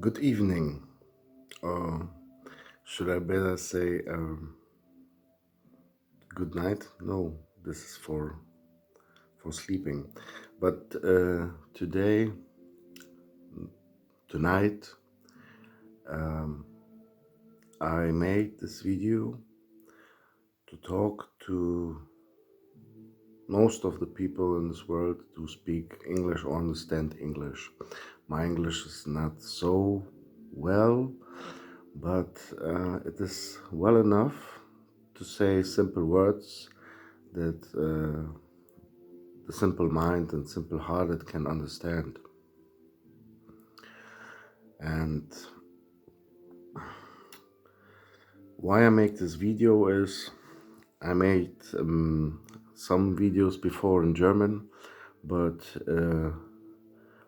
Good evening, or should I better say good night? No, this is for sleeping. But today, tonight, um, I made this video to talk to most of the people in this world who speak English or understand English. My English is not so well, but it is well enough to say simple words that the simple mind and simple hearted can understand. And why I make this video is I made some videos before in German, but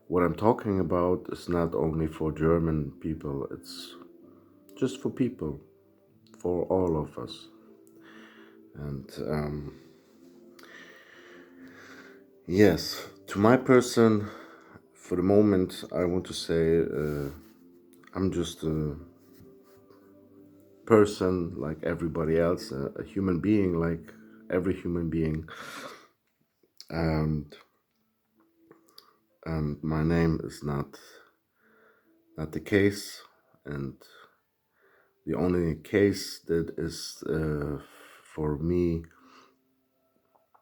what I'm talking about is not only for German people, it's just for people, for all of us. And yes, to my person, for the moment, I want to say I'm just a person like everybody else, a human being like every human being, and my name is not the case, and the only case that is for me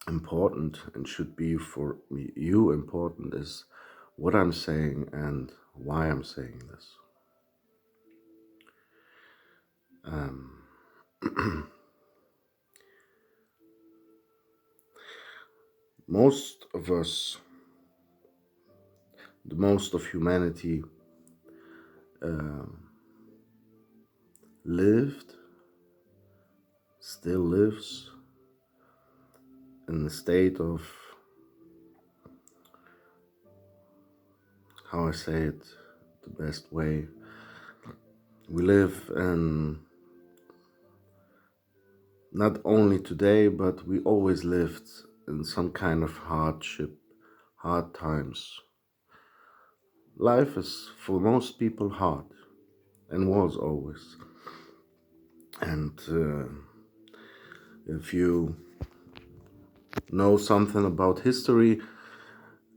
important and should be for you important is what I'm saying and why I'm saying this. Most of us, the most of humanity, lived, still lives in a state of, how I say it the best way, we live in, not only today, but we always lived in some kind of hardship, hard times. Life is for most people hard and was always. And if you know something about history,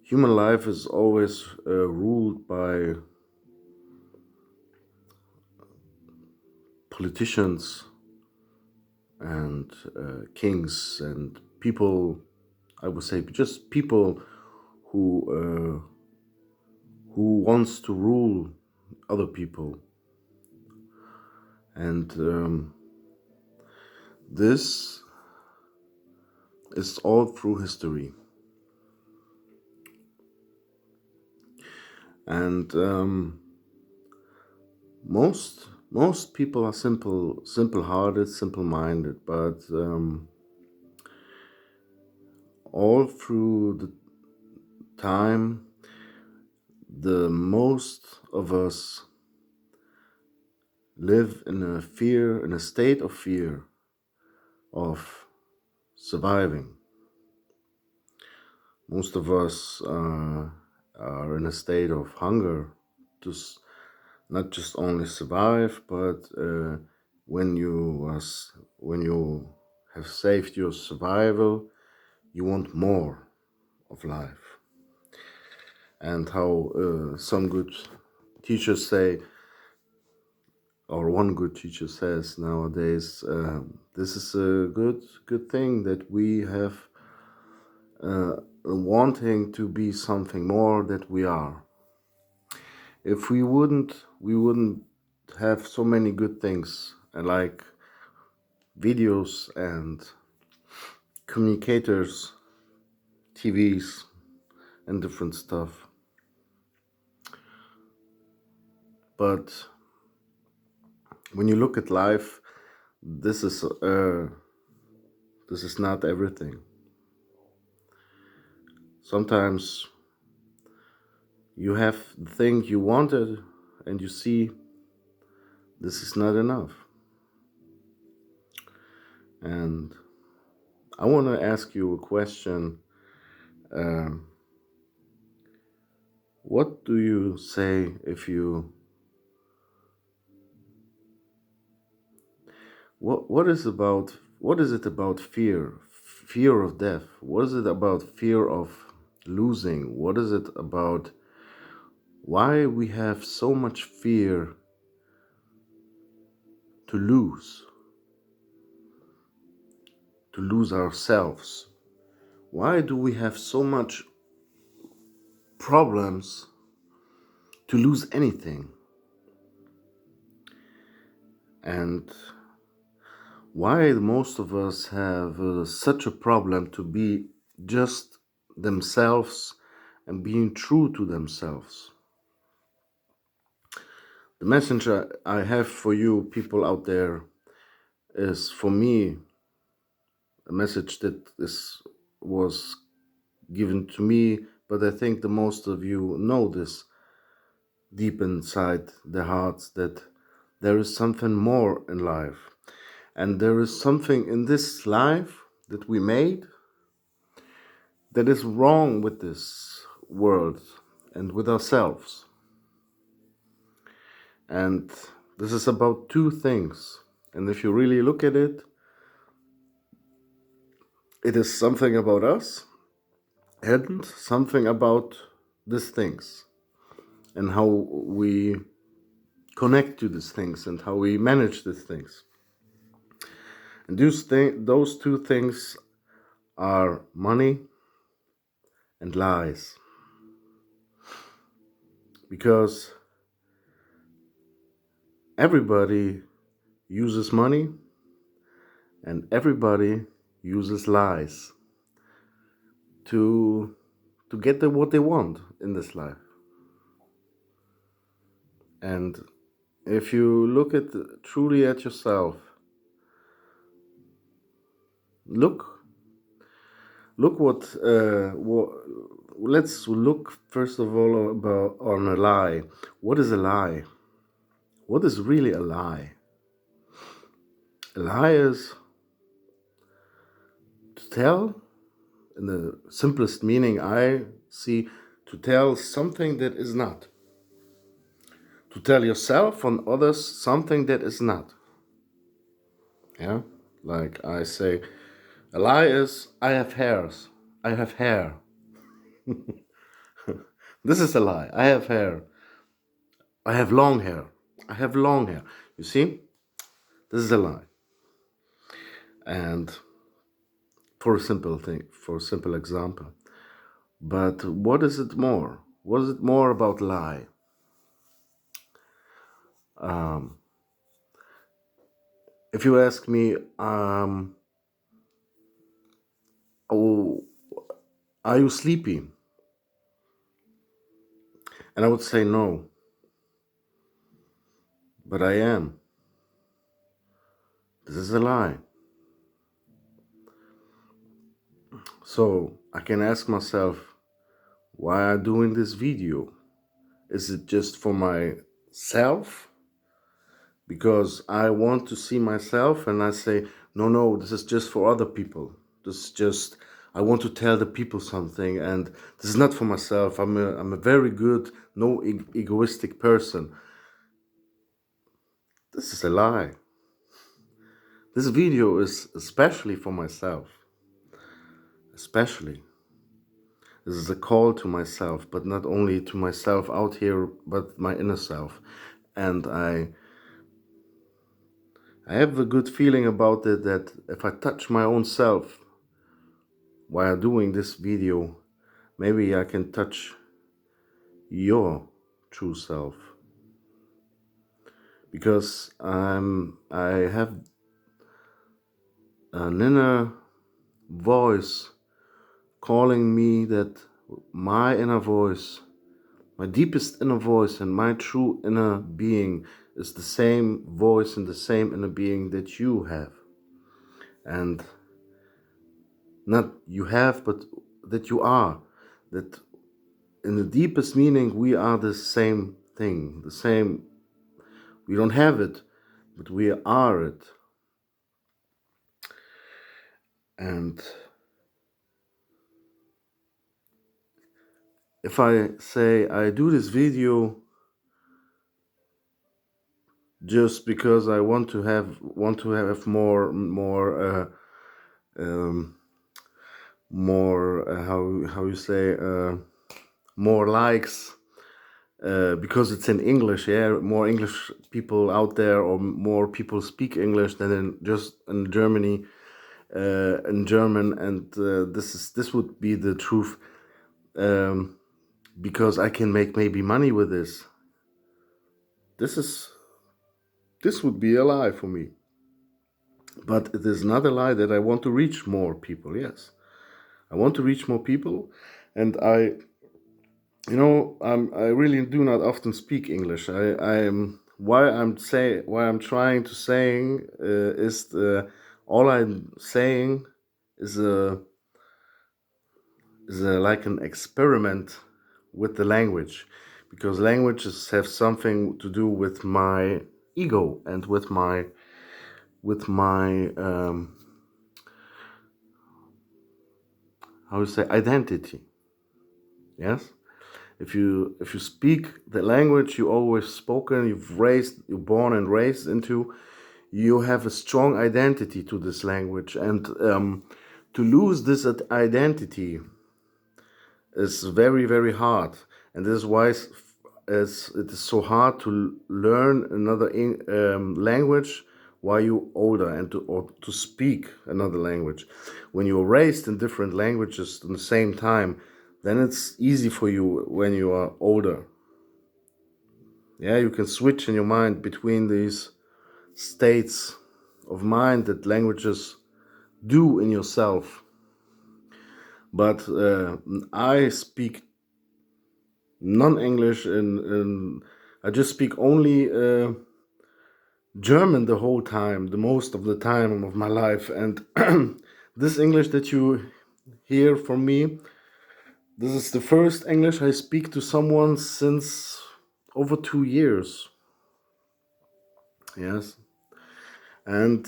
human life is always ruled by politicians and kings and people, I would say just people who wants to rule other people. And this is all through history. And most people are simple-hearted, simple-minded, but all through the time, the most of us live in a state of fear of surviving. Most of us are in a state of hunger to not just only survive, but when you have saved your survival, you want more of life. And how some good teachers say, or one good teacher says nowadays, this is a good thing that we have wanting to be something more that we are. If we wouldn't have so many good things like videos and communicators, TVs, and different stuff. But when you look at life, this is not everything. Sometimes you have the thing you wanted, and you see this is not enough. And I want to ask you a question. What do you say if you what is it about fear? Fear of death? What is it about fear of losing? What is it about why we have so much fear to lose ourselves? Why do we have so much problems to lose anything? And why most of us have such a problem to be just themselves and being true to themselves? The message I have for you people out there is, for me, a message that was given to me, but I think the most of you know this deep inside their hearts, that there is something more in life. And there is something in this life that we made that is wrong with this world and with ourselves. And this is about two things. And if you really look at it, it is something about us and something about these things and how we connect to these things and how we manage these things. And those two things are money and lies. Because everybody uses money and everybody uses lies to get what they want in this life. And if you look truly at yourself, look what let's look first of all on a lie. What is a lie? What is really a lie? A lie is to tell, in the simplest meaning I see, to tell something that is not. To tell yourself and others something that is not. Yeah? Like I say, a lie is, I have hairs. I have hair. This is a lie. I have hair. I have long hair. I have long hair. You see? This is a lie. And for a simple example. But what is it more? What is it more about lie? If you ask me, oh, are you sleepy? And I would say no. But I am. This is a lie. So I can ask myself, why I'm doing this video? Is it just for myself? Because I want to see myself and I say, no, this is just for other people. This is just, I want to tell the people something, and this is not for myself. I'm a very good, no egoistic person. This is a lie. This video is especially for myself. Especially. This is a call to myself, but not only to myself out here, but my inner self. And I have a good feeling about it, that if I touch my own self while doing this video, maybe I can touch your true self. Because I have an inner voice calling me, that my inner voice, my deepest inner voice and my true inner being is the same voice and the same inner being that you have. And not you have, but that you are. That in the deepest meaning, we are the same thing, the same. We don't have it, but we are it. And if I say I do this video just because I want to have um, more how you say more likes, because it's in English. Yeah, more English people out there, or more people speak English than just in Germany, in German, and this would be the truth, um, because I can make maybe money with this. This is this would be a lie for me, but it is not a lie that I want to reach more people. Yes, I want to reach more people, and I really do not often speak English. I am why I'm trying to saying is all I'm saying is like an experiment with the language, because languages have something to do with my ego and with my how you say identity. Yes, if you speak the language you always spoken, you're born and raised into, you have a strong identity to this language, and to lose this identity is very very hard, and this is why it is so hard to learn another language while you're older, and to speak another language. When you're raised in different languages at the same time, then it's easy for you when you are older. Yeah, you can switch in your mind between these states of mind that languages do in yourself. But I speak non-English, and I just speak only German the whole time, the most of the time of my life. And this English that you hear from me, this is the first English I speak to someone since over 2 years. Yes, and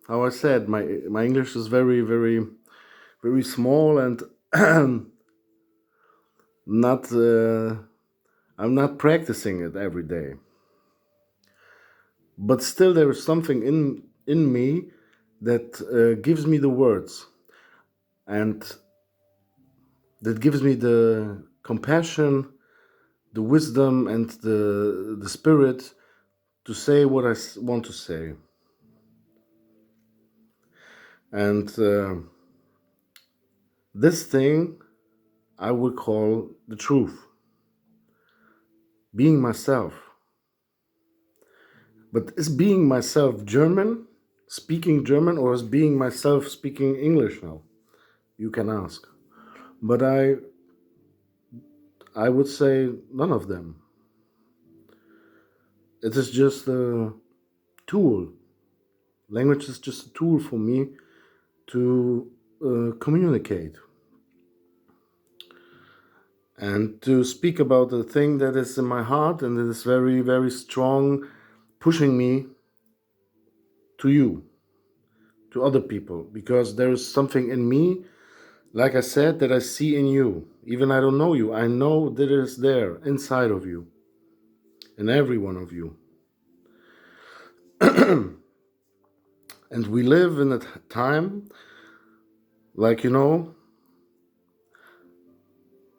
how I said, my English is very very very small, and not I'm not practicing it every day. But still, there is something in me that gives me the words, and that gives me the compassion, the wisdom, and the spirit to say what I want to say. And this thing I would call the truth, being myself. But is being myself German, speaking German, or is being myself speaking English now? You can ask. But I would say none of them. It is just a tool. Language is just a tool for me to communicate and to speak about the thing that is in my heart and that is very, very strong, pushing me to you, to other people, because there is something in me, like I said, that I see in you. Even I don't know you, I know that it is there inside of you, in every one of you. And we live in a time, like,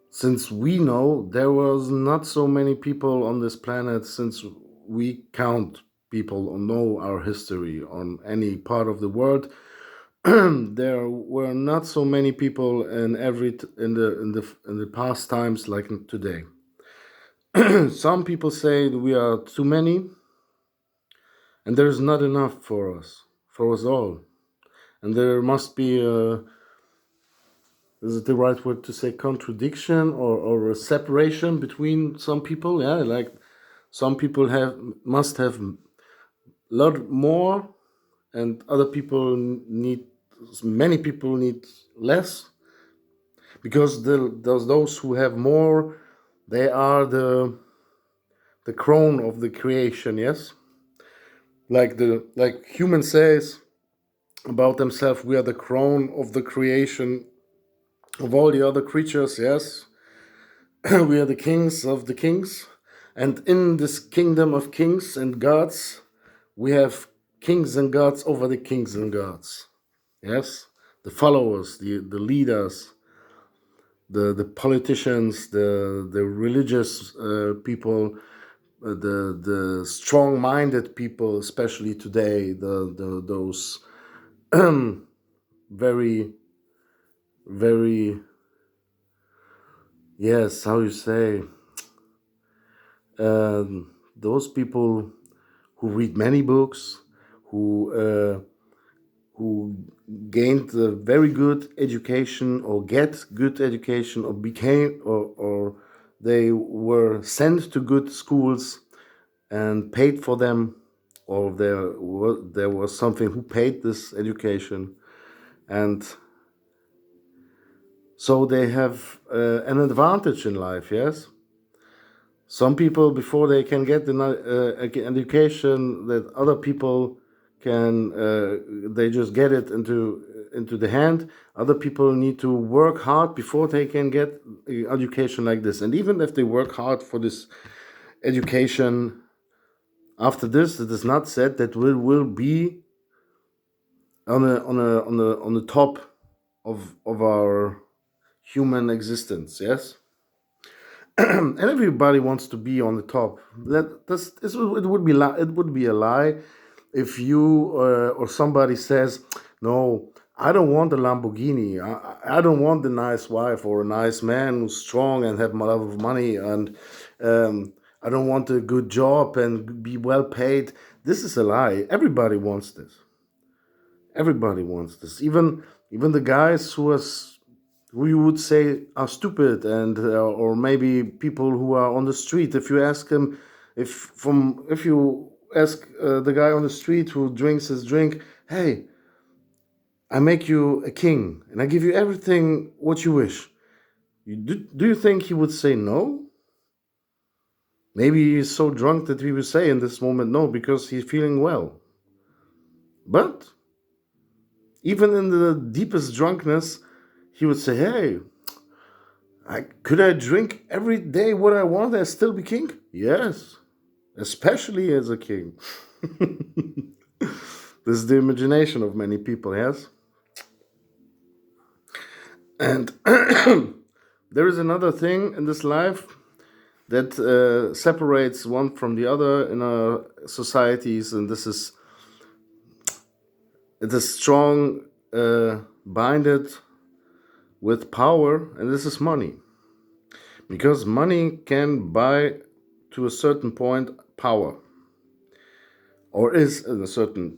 since we know, there was not so many people on this planet, since we count people or know our history on any part of the world. There were not so many people in the past times like today. Some people say that we are too many, and there is not enough for us all, and there must be a, is it the right word to say, contradiction, or a separation between some people? Yeah, like some people must have a lot more, and other people need, many people need less, because those who have more, they are the crown of the creation. Yes, like human says about themselves, we are the crown of the creation of all the other creatures. Yes, we are the kings of the kings, And in this kingdom of kings and gods, we have kings and gods over the kings and gods. Yes? The followers, the leaders, the politicians, the religious people, the strong-minded people, especially today, those very, very, yes, how you say, those people who read many books, who gained a very good education or get good education or became or they were sent to good schools and paid for them, or there was something who paid this education, and so they have an advantage in life. Yes, some people, before they can get the education that other people can, they just get it into the hand. Other people need to work hard before they can get education like this, and even if they work hard for this education, after this, it is not said that we will be on the top of our human existence. Yes, and everybody wants to be on the top. It would be it would be a lie if you or somebody says, "No, I don't want a Lamborghini. I don't want a nice wife or a nice man who's strong and have a lot of money, and I don't want a good job and be well paid." This is a lie. Everybody wants this. Everybody wants this. Even the guys who you would say are stupid, and or maybe people who are on the street. If you ask him, if you ask the guy on the street who drinks his drink, "Hey, I make you a king and I give you everything what you wish," do you think he would say no? Maybe he's so drunk that he will say in this moment no because he's feeling well. But even in the deepest drunkenness, he would say, "Hey, could I drink every day what I want and still be king?" Yes, especially as a king. This is the imagination of many people, yes? And there is another thing in this life that separates one from the other in our societies, and this is it is strong binded with power, and this is money. Because money can buy to a certain point power, or is at a certain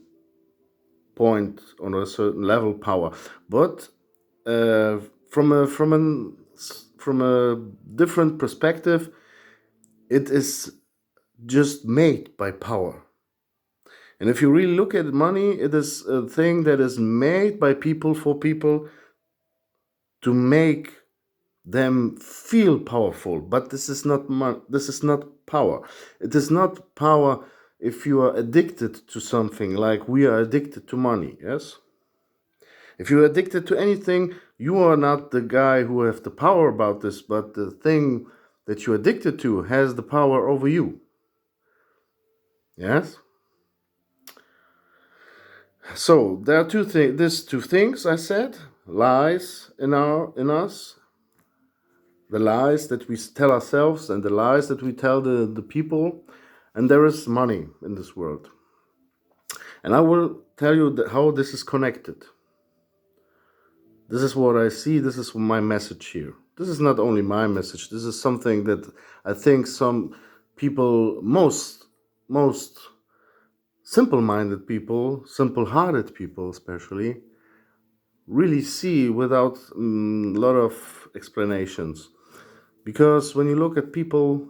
point on a certain level power, but from a different perspective, it is just made by power. And if you really look at money, it is a thing that is made by people for people to make them feel powerful. But this is not power. It is not power if you are addicted to something, like we are addicted to money. Yes. If you're addicted to anything, you are not the guy who has the power about this, but the thing that you're addicted to has the power over you. Yes? So there are these two things I said: lies in us, the lies that we tell ourselves and the lies that we tell the people, and there is money in this world. And I will tell you how this is connected. This is what I see. This is my message here. This is not only my message. This is something that I think some people, most simple-minded people, simple-hearted people especially, really see without a lot of explanations. Because when you look at people,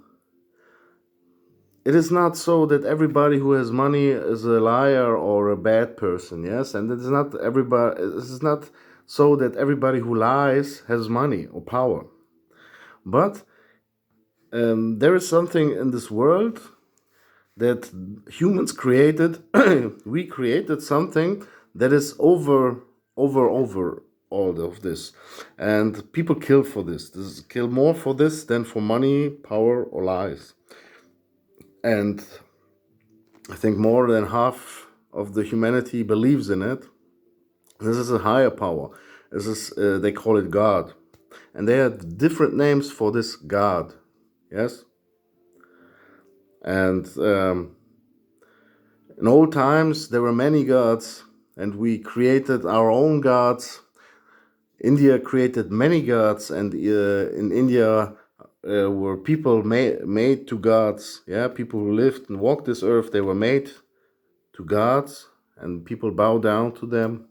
it is not so that everybody who has money is a liar or a bad person, yes? And it is not so that everybody who lies has money or power. But there is something in this world that humans created. We created something that is over all of this. And people kill for this. Kill more for this than for money, power, or lies. and I think more than half of the humanity believes in it. This is a higher power. This is they call it God, and they have different names for this God. Yes, and in old times there were many gods, and we created our own gods. India created many gods, and in India were people made to gods. Yeah, people who lived and walked this earth, they were made to gods, and people bow down to them.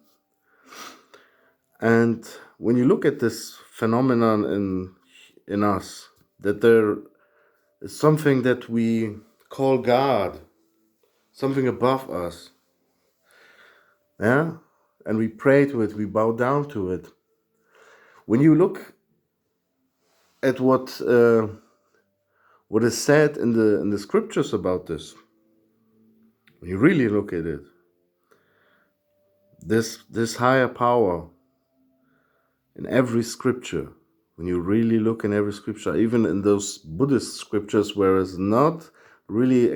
And when you look at this phenomenon in us, that there is something that we call God, something above us, yeah, and we pray to it, we bow down to it. When you look at what is said in the scriptures about this, when you really look at it, this higher power in every scripture, when you really look in every scripture, even in those Buddhist scriptures where it's not really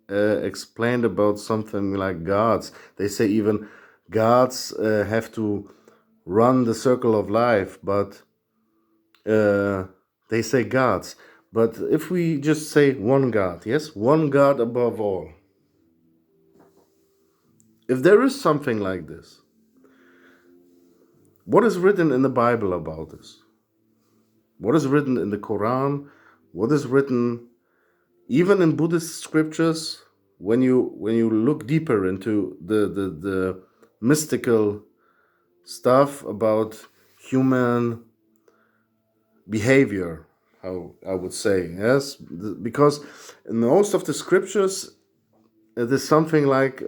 explained about something like gods, they say even gods have to run the circle of life, but they say gods. But if we just say one God, yes, one God above all, if there is something like this, what is written in the Bible about this? What is written in the Quran? What is written even in Buddhist scriptures? When you look deeper into the mystical stuff about human behavior, how I would say, yes, because in most of the scriptures it is something like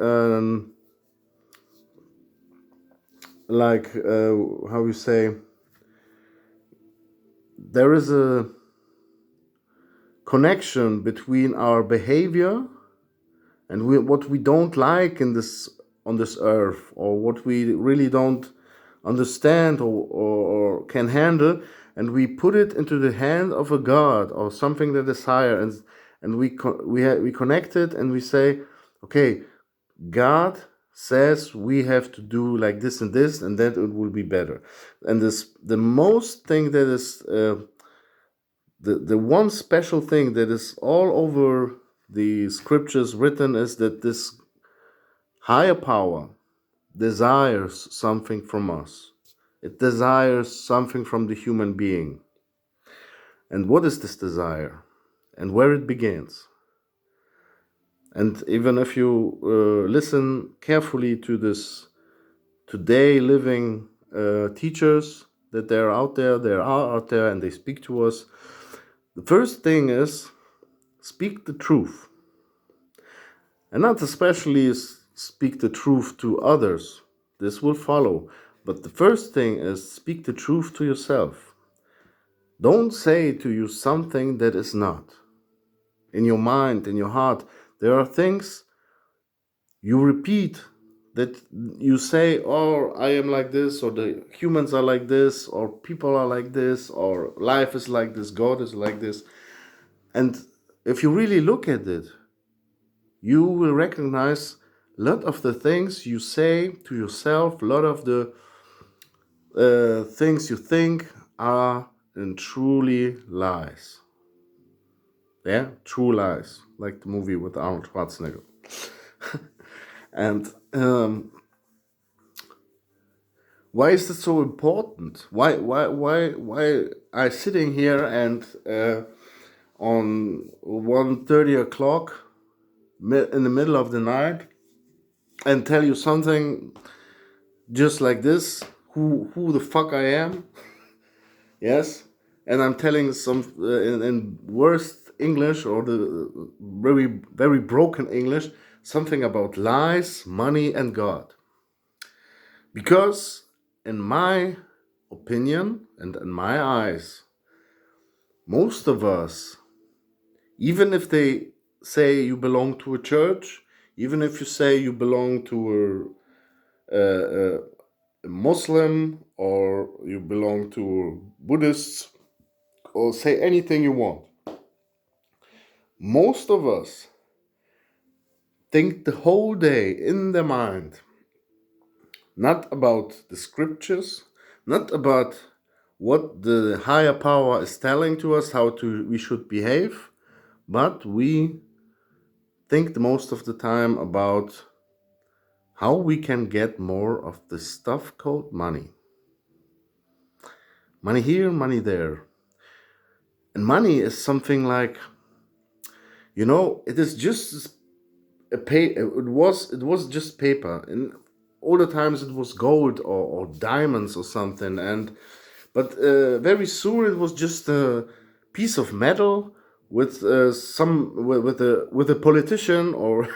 how you say, there is a connection between our behavior and what we don't like in this on this earth, or what we really don't understand or can handle, and we put it into the hand of a God or something that is higher, and we connect it, and we say, okay, God says we have to do like this and this, and then it will be better. And the most thing that is the one special thing that is all over the scriptures written is that this higher power desires something from us. It desires something from the human being. And what is this desire? And where it begins? And even if you listen carefully to this today living teachers that they are out there, and they speak to us, the first thing is speak the truth. And not especially speak the truth to others. This will follow. But the first thing is speak the truth to yourself. Don't say to you something that is not. In your mind, in your heart, there are things you repeat that you say, oh, I am like this, or the humans are like this, or people are like this, or life is like this, God is like this. And if you really look at it, you will recognize a lot of the things you say to yourself, a lot of the things you think are and truly lies. Yeah, true lies, like the movie with Arnold Schwarzenegger. And why is this so important? Why I sitting here and on 1:30 o'clock in the middle of the night and tell you something just like this, who the fuck I am? Yes, and I'm telling some in worst English, or the very broken English, something about lies, money, and God. Because in my opinion and in my eyes, most of us, even if they say you belong to a church, even if you say you belong to a Muslim, or you belong to Buddhists, or say anything you want, Most of us think the whole day in their mind, not about the scriptures, not about what the higher power is telling to us how to we should behave, but we think the most of the time about how we can get more of the stuff called money. Money here, money there. And money is something like, it is just it was just paper. In older times it was gold or diamonds or something, but very soon it was just a piece of metal with with a politician, or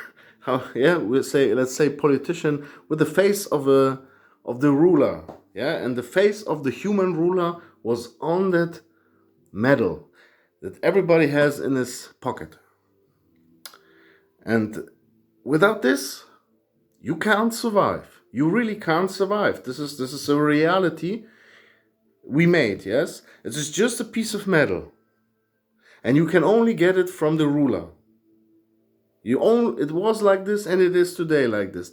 let's say politician with the face of the ruler, and the face of the human ruler was on that metal that everybody has in his pocket. And without this, you can't survive. You really can't survive. This is a reality we made, yes? It is just a piece of metal. And you can only get it from the ruler. It was like this, and it is today like this.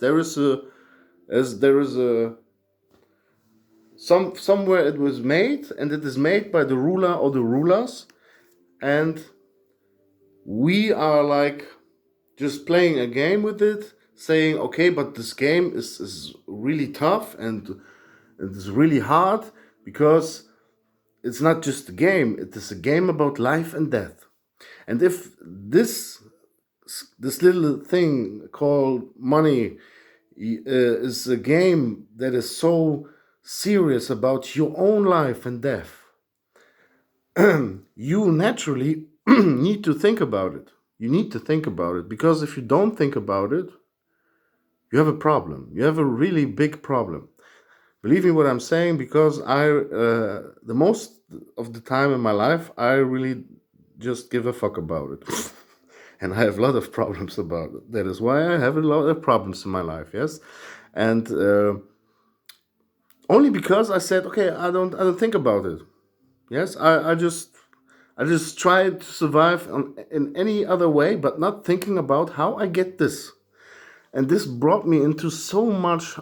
Somewhere it was made, and it is made by the ruler or the rulers, and we are like just playing a game with it, saying, okay, but this game is really tough and it is really hard, because it's not just a game, it is a game about life and death. And if this little thing called money is a game that is so serious about your own life and death, you naturally need to think about it. You need to think about it, because if you don't think about it, you have a problem. You have a really big problem. Believe me what I'm saying, because the most of the time in my life, I really just give a fuck about it. And I have a lot of problems about it. That is why I have a lot of problems in my life, yes? And only because I said, okay, I don't think about it. Yes, I just try to survive in any other way, but not thinking about how I get this. And this brought me into so much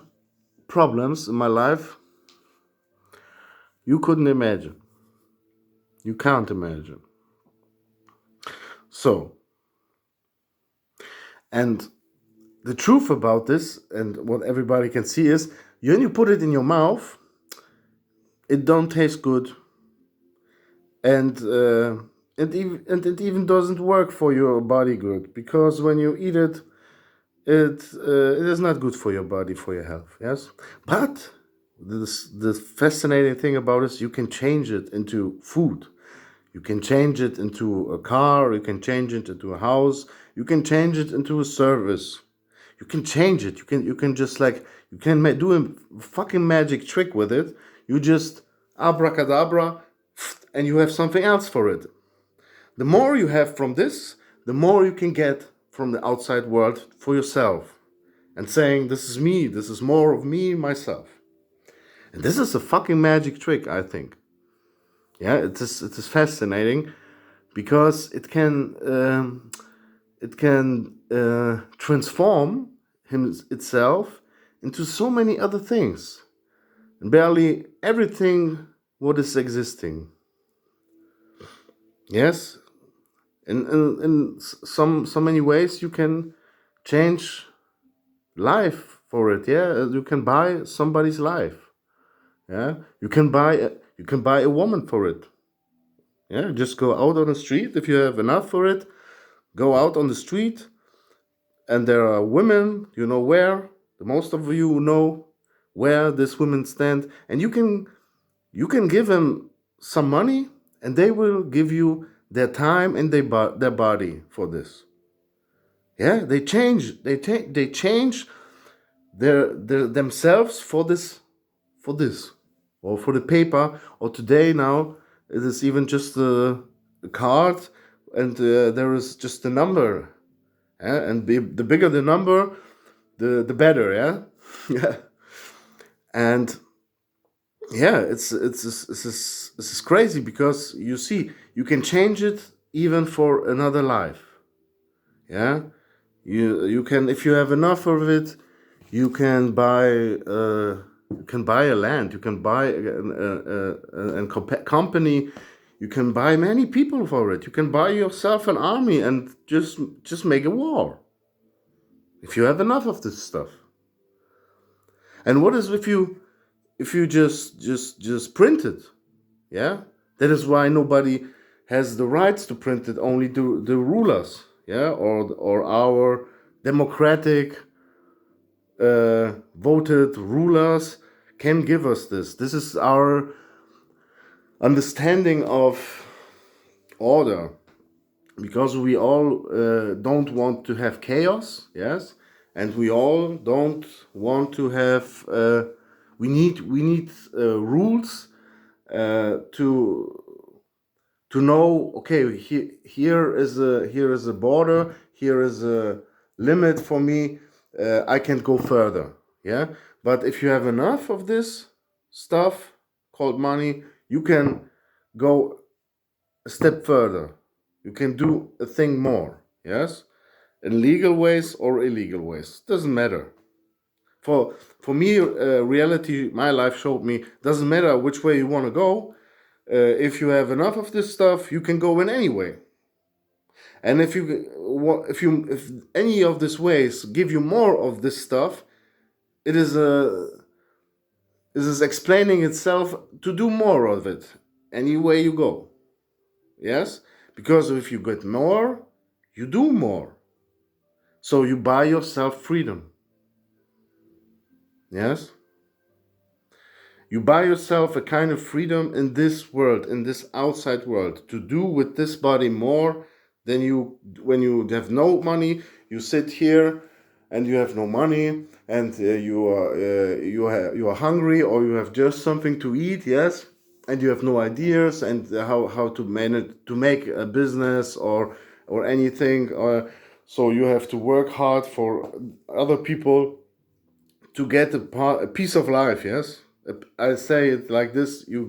problems in my life you couldn't imagine. You can't imagine. So, and the truth about this, and what everybody can see, is when you put it in your mouth, it don't taste good, and it even doesn't work for your body good, because when you eat it, it is not good for your body, for your health. Yes, but the fascinating thing about it is you can change it into food. You can change it into a car. You can change it into a house. You can change it into a service. You can change it. You can just like you can do a fucking magic trick with it. You just abracadabra, and you have something else for it. The more you have from this, the more you can get from the outside world for yourself, and saying, this is me, this is more of me, myself. And this is a fucking magic trick, I think. Yeah, it is fascinating, because it can transform itself into so many other things, and barely everything what is existing. Yes, in so many ways you can change life for it. Yeah, you can buy somebody's life. Yeah, you can buy a woman for it. Yeah, just go out on the street if you have enough for it. Go out on the street, and there are women. You know where. The most of you know where these women stand, and you can give them some money, and they will give you their time and their body for this. Yeah, they change their themselves for this, or for the paper. Or today now it is even just a card, and there is just a number. Yeah? And the bigger the number, the better. Yeah. Yeah. And yeah, it's crazy, because you see, you can change it even for another life. Yeah, you can, if you have enough of it, you can buy a land, you can buy a company, you can buy many people for it, you can buy yourself an army and just make a war if you have enough of this stuff. And what is if you just print it? Yeah, that is why nobody has the rights to print it, only the rulers, yeah, or our democratic voted rulers can give us this. This is our understanding of order, because we all don't want to have chaos, yes, and we all don't want to have. We need rules to know. Okay, here is a border. Here is a limit for me. I can't go further. Yeah, but if you have enough of this stuff called money, you can go a step further. You can do a thing more. Yes, in legal ways or illegal ways, doesn't matter. For me, reality, my life showed me, doesn't matter which way you want to go. If you have enough of this stuff, you can go in any way. And if any of these ways give you more of this stuff, it is explaining itself to do more of it any way you go. Yes, because if you get more, you do more. So you buy yourself freedom. Yes, you buy yourself a kind of freedom in this world, in this outside world, to do with this body more than you when you have no money. You sit here and you have no money, and you are hungry, or you have just something to eat. Yes, and you have no ideas and how to manage to make a business or anything. So you have to work hard for other people to get a piece of life. Yes, I say it like this: you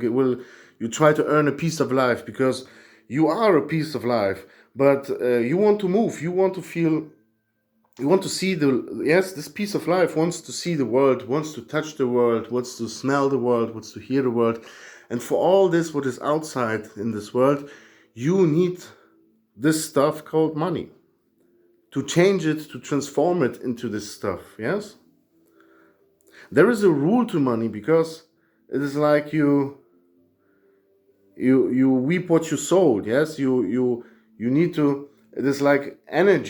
try to earn a piece of life, because you are a piece of life, but you want to move, you want to feel, you want to see the, yes, this piece of life wants to see the world, wants to touch the world, wants to smell the world, wants to hear the world. And for all this what is outside in this world, you need this stuff called money to change it, to transform it into this stuff. Yes, there is a rule to money, because it is like you reap what you sowed. Yes, you need to, it is like energy.